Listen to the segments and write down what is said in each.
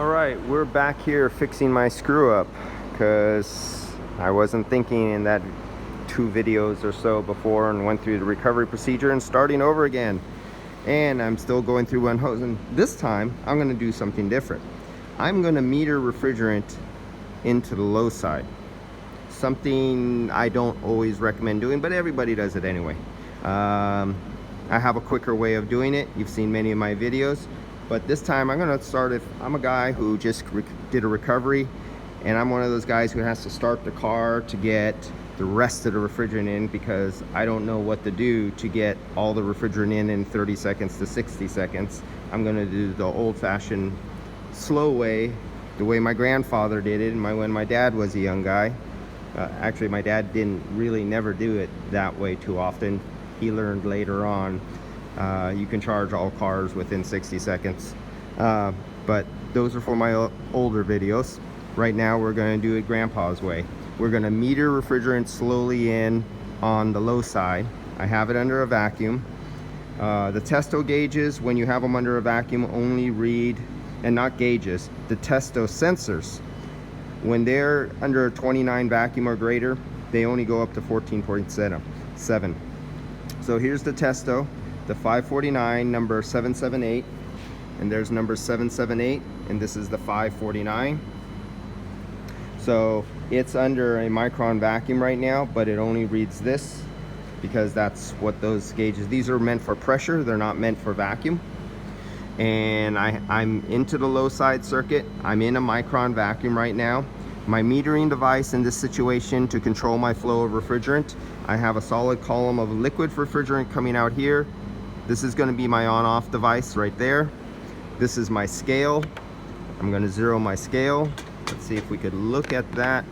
Alright, we're back here fixing my screw up because I wasn't thinking in that 2 videos or so before and went through the recovery procedure and starting over again. And I'm still going through one hose, and this time I'm going to do something different. I'm going to meter refrigerant into the low side. Something I don't always recommend doing, but everybody does it anyway. I have a quicker way of doing it. You've seen many of my videos. But this time I'm gonna start it. I'm a guy who just did a recovery, and I'm one of those guys who has to start the car to get the rest of the refrigerant in, because I don't know what to do to get all the refrigerant in 30 seconds to 60 seconds. I'm gonna do the old-fashioned slow way, the way my grandfather did it when my dad was a young guy. Actually, my dad didn't really never do it that way too often. He learned later on. You can charge all cars within 60 seconds. But those are for my older videos. Right now we're going to do it Grandpa's way. We're going to meter refrigerant slowly in on the low side. I have it under a vacuum. The testo gauges, when you have them under a vacuum, only read, and not gauges, the testo sensors, when they're under a 29 vacuum or greater, they only go up to 14.7. So here's the testo. The 549, number 778, and there's number 778, and this is the 549. So it's under a micron vacuum right now, but it only reads this because that's what those gauges, these are meant for pressure, they're not meant for vacuum. And I'm into the low side circuit. I'm in a micron vacuum right now. My metering device in this situation to control my flow of refrigerant, I have a solid column of liquid refrigerant coming out here. This is going to be my on-off device right there. This is my scale. I'm going to zero my scale. Let's see if we could look at that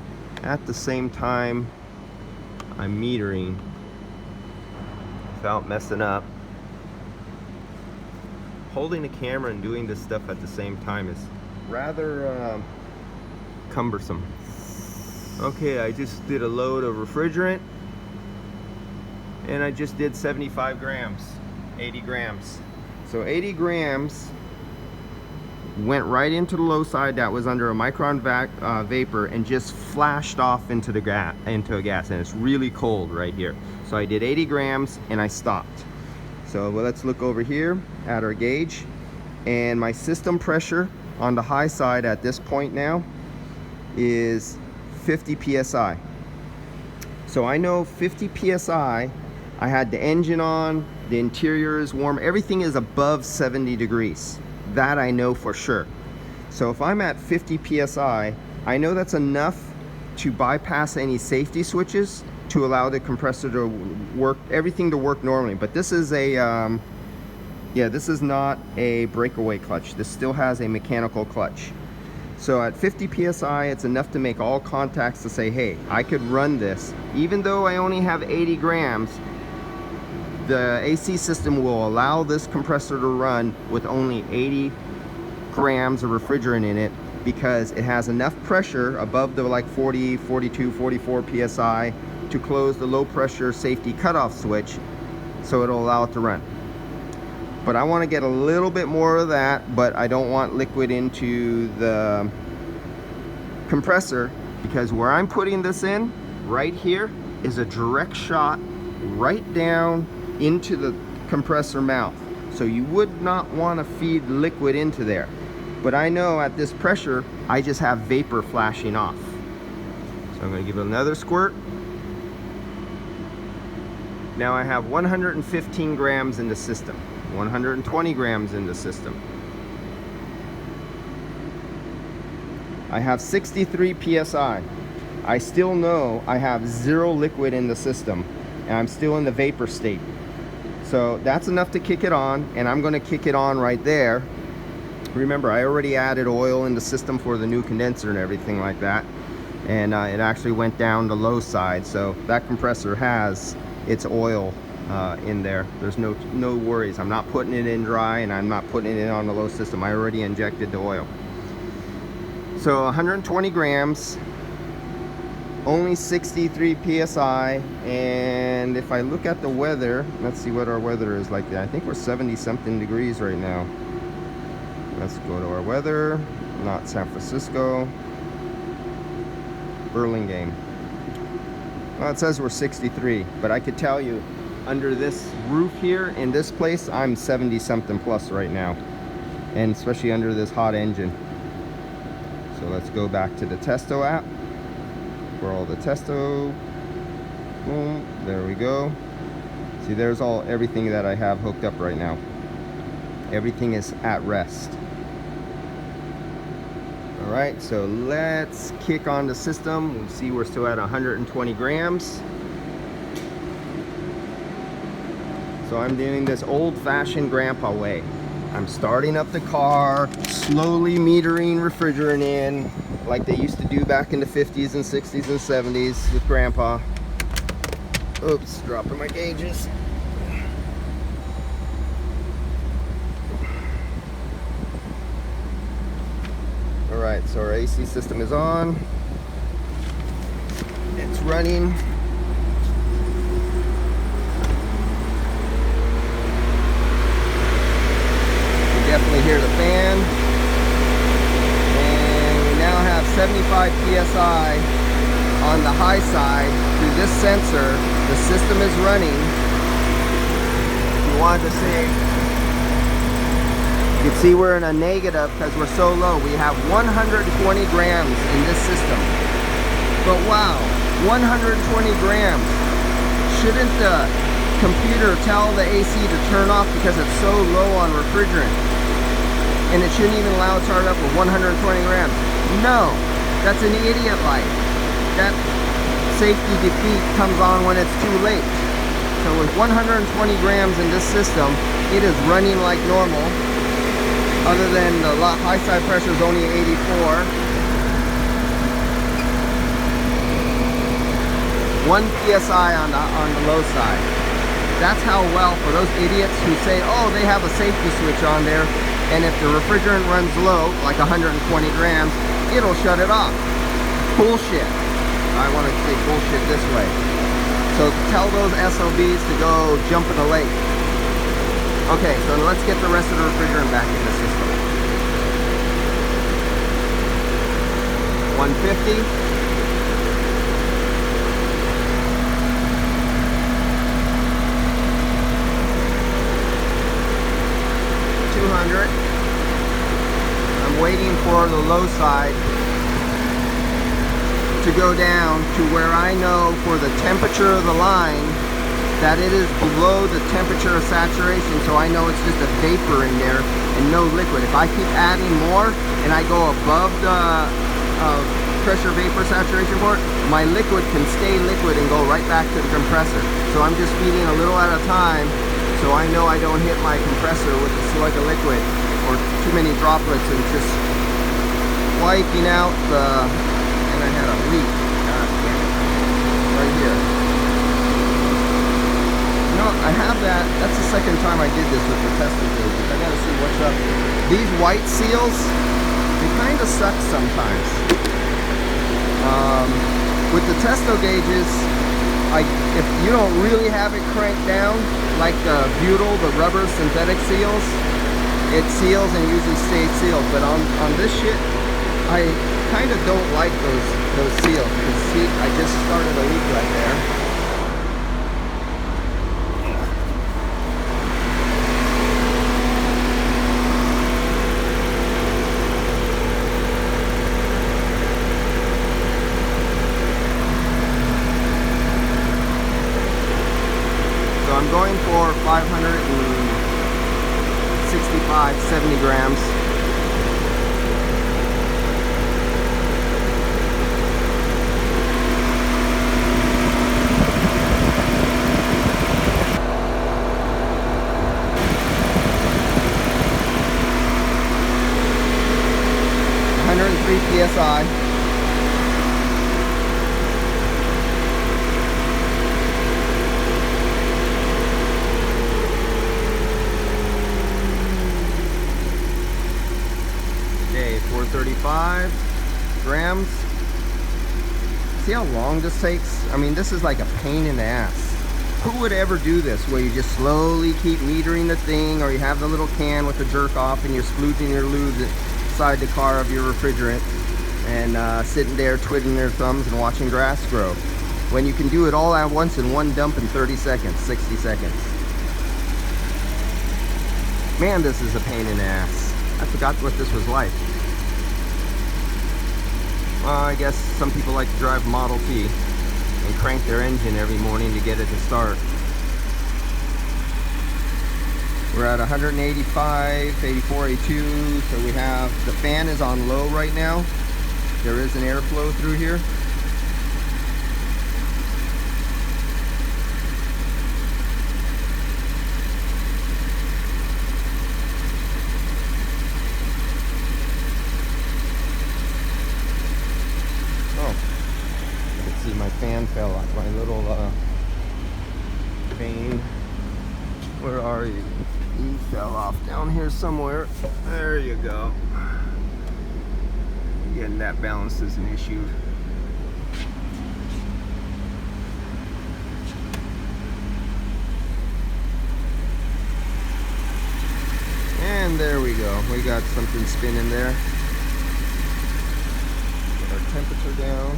at the same time I'm metering without messing up. Holding the camera and doing this stuff at the same time is rather cumbersome. Okay, I just did a load of refrigerant, and I just did 75 grams. 80 grams. So 80 grams went right into the low side that was under a micron vapor and just flashed off into a gas, and it's really cold right here. So I did 80 grams and I stopped. So let's look over here at our gauge, and my system pressure on the high side at this point now is 50 psi. So I know 50 psi. I had the engine on, the interior is warm, everything is above 70 degrees. That I know for sure. So if I'm at 50 psi, I know that's enough to bypass any safety switches to allow the compressor to work, everything to work normally. But this is a, this is not a breakaway clutch. This still has a mechanical clutch. So at 50 psi, it's enough to make all contacts to say, hey, I could run this. Even though I only have 80 grams, the AC system will allow this compressor to run with only 80 grams of refrigerant in it, because it has enough pressure above the like 40, 42, 44 psi to close the low pressure safety cutoff switch, so it'll allow it to run. But I want to get a little bit more of that, but I don't want liquid into the compressor, because where I'm putting this in right here is a direct shot right down into the compressor mouth. So you would not want to feed liquid into there. But I know at this pressure, I just have vapor flashing off. So I'm going to give it another squirt. Now I have 115 grams in the system, 120 grams in the system. I have 63 psi. I still know I have 0 liquid in the system, and I'm still in the vapor state. So that's enough to kick it on, and I'm going to kick it on right there. Remember, I already added oil in the system for the new condenser and everything like that, and it actually went down the low side, so that compressor has its oil in there. There's no worries. I'm not putting it in dry, and I'm not putting it in on the low system. I already injected the oil. So 120 grams, only 63 psi, and if I look at the weather, let's see what our weather is like. I think we're 70 something degrees right now. Let's go to our weather. Not San Francisco. Burlingame. Well, it says we're 63, but I could tell you under this roof here in this place, I'm 70 something plus right now. And especially under this hot engine. So let's go back to the Testo app. For all the Testo. Boom, there we go. See, there's everything that I have hooked up right now. Everything is at rest. All right, so let's kick on the system. We'll see we're still at 120 grams. So I'm doing this old-fashioned grandpa way. I'm starting up the car, slowly metering refrigerant in, like they used to do back in the 50s and 60s and 70s with grandpa. Oops, dropping my gauges. All right, so our AC system is on. It's running. Definitely hear the fan, and we now have 75 psi on the high side through this sensor. The system is running. If you wanted to see, you can see we're in a negative because we're so low. We have 120 grams in this system, but wow, 120 grams. Shouldn't the computer tell the AC to turn off because it's so low on refrigerant? And it shouldn't even allow it to start up with 120 grams. No, that's an idiot light. That safety defeat comes on when it's too late. So with 120 grams in this system, it is running like normal. Other than the high side pressure is only 84. 1 psi on the low side. That's how well, for those idiots who say, oh, they have a safety switch on there, and if the refrigerant runs low, like 120 grams, it'll shut it off. Bullshit. I want to say bullshit this way. So tell those SOBs to go jump in the lake. Okay, so let's get the rest of the refrigerant back in the system. 150. 200. I'm waiting for the low side to go down to where I know for the temperature of the line that it is below the temperature of saturation, so I know it's just a vapor in there and no liquid. If I keep adding more and I go above the pressure vapor saturation port, my liquid can stay liquid and go right back to the compressor. So I'm just feeding a little at a time, so I know I don't hit my compressor with a slug of liquid or too many droplets and just wiping out the, and I had a leak, God damn it, right here. You know, I have that's the second time I did this with the Testo gauges. I gotta see what's up. These white seals, they kind of suck sometimes. With the Testo gauges, if you don't really have it cranked down, like the butyl, the rubber synthetic seals, it seals and usually stays sealed. But on this shit, I kind of don't like those seals. You can see I just started a leak right there. I'm going for 565, 70 grams. PSI. Okay, 435 grams. See how long this takes? I mean, this is like a pain in the ass. Who would ever do this, where you just slowly keep metering the thing, or you have the little can with the jerk off and you're splooging your lube inside the car of your refrigerant and sitting there twiddling their thumbs and watching grass grow, when you can do it all at once in one dump in 30 seconds, 60 seconds. Man, this is a pain in the ass. I forgot what this was like. Well, I guess some people like to drive Model T and crank their engine every morning to get it to start. We're at 185, 84, 82, so we have, the fan is on low right now. There is an airflow through here. My fan fell off, my little vane. Where are you? You fell off down here somewhere. There you go. Getting that balanced is an issue. And there we go. We got something spinning there. Get our temperature down.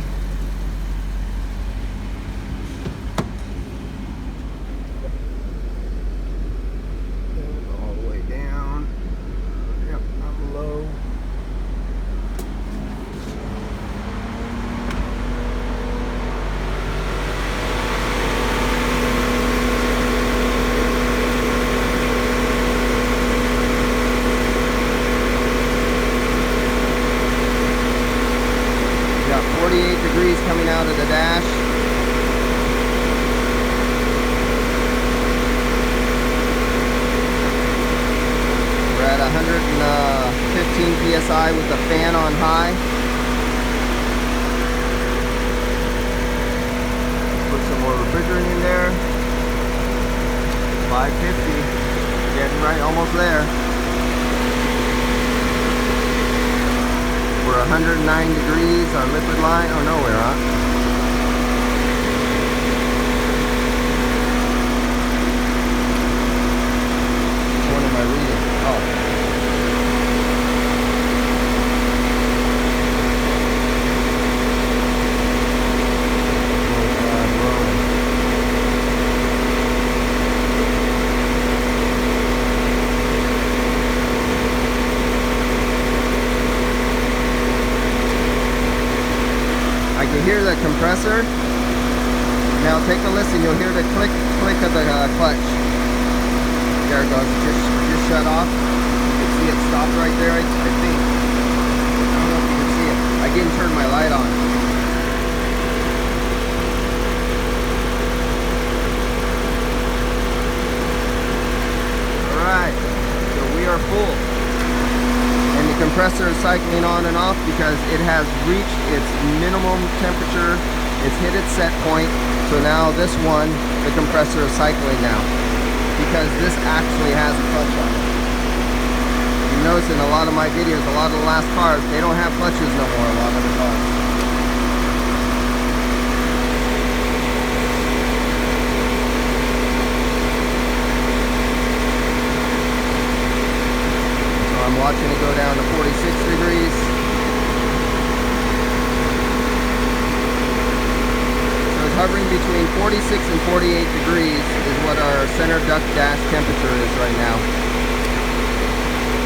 Coming out of the dash. We're at 115 psi with the fan on high. Put some more refrigerant in there. 550. Getting right, almost there. We're 109 degrees, our liquid line. Oh no, we're not. Which one am I reading? Oh. You hear the compressor. Now take a listen. You'll hear the click of the clutch. There it goes. Just shut off. You can see it stopped right there. I think. I don't know if you can see it. I didn't turn my light on. All right. So we are full. The compressor is cycling on and off because it has reached its minimum temperature. It's hit its set point. So now this one, the compressor is cycling now because this actually has a clutch on it. You notice in a lot of my videos, a lot of the last cars, they don't have clutches no more, a lot of the cars. I'm watching it go down to 46 degrees. So it's hovering between 46 and 48 degrees is what our center duct dash temperature is right now.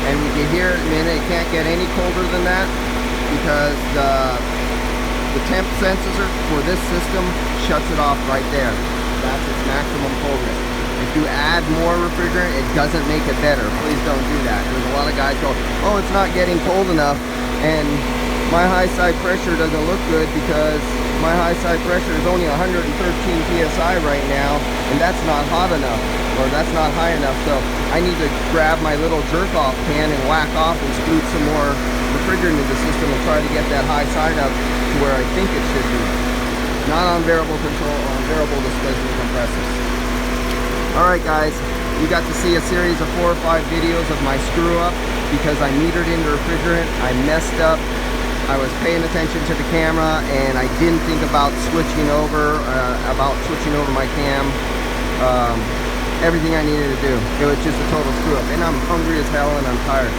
And you hear it, it can't get any colder than that because the temp sensor for this system shuts it off right there. That's its maximum coldness. If you add more refrigerant, it doesn't make it better. Please don't do that. There's a lot of guys go, oh, it's not getting cold enough, and my high side pressure doesn't look good because my high side pressure is only 113 psi right now, and that's not hot enough, or that's not high enough. So I need to grab my little jerk-off pan and whack off and scoot some more refrigerant into the system and try to get that high side up to where I think it should be. Not on variable control, on variable displacement compressors. Alright guys, you got to see a series of 4 or 5 videos of my screw up because I metered into refrigerant. I messed up. I was paying attention to the camera and I didn't think about switching over my cam everything I needed to do. It was just a total screw up, and I'm hungry as hell and I'm tired.